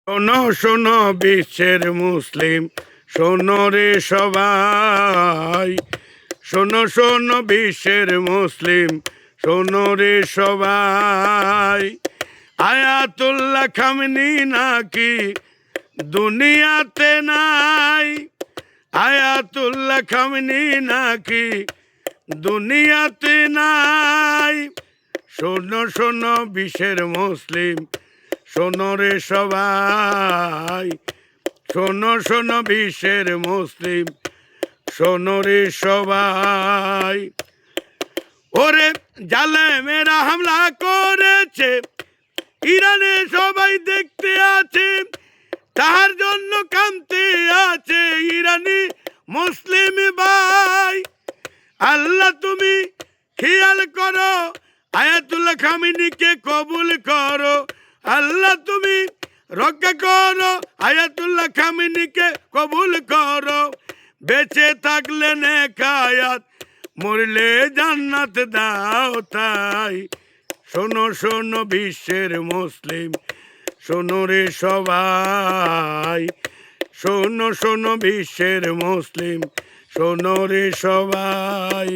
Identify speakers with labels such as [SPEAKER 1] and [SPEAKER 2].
[SPEAKER 1] শোনো শোনো বিশ্বের মুসলিম, শোনো রে সবাই। শোনো শোনো বিশ্বের মুসলিম, শোনো রে সবাই। আয়াতুল্লাহ খামেনি নাকি দুনিয়াতে নাই। আয়াতুল্লাহ খামেনি নাকি দুনিয়াতে নাই। শোনো শোনো বিশ্বের মুসলিম, শোনো রে সবাই। শোনো শোনো বিশ্বের মুসলিম, শোনো রে সবাই। ওরে জালেমেরা হামলা করেছে, ইরানে সবাই দেখতে আছে, তাহার জন্য কাঁদতে আছে ইরানি মুসলিম ভাই। আল্লাহ তুমি খেয়াল করো, আয়াতুল্লাহ খামেনিকে কবুল করো। আল্লাহ তুমি রক্ষা করো, আয়াতুল্লাহ খামেনিকে কবুল করো। বেঁচে থাকলে নেক হায়াত, মরলে জান্নাত দাও তাই। শোনো শোনো বিশ্বের মুসলিম, শোনো রে সবাই। শোনো শোনো বিশ্বের মুসলিম, শোনো রে সবাই।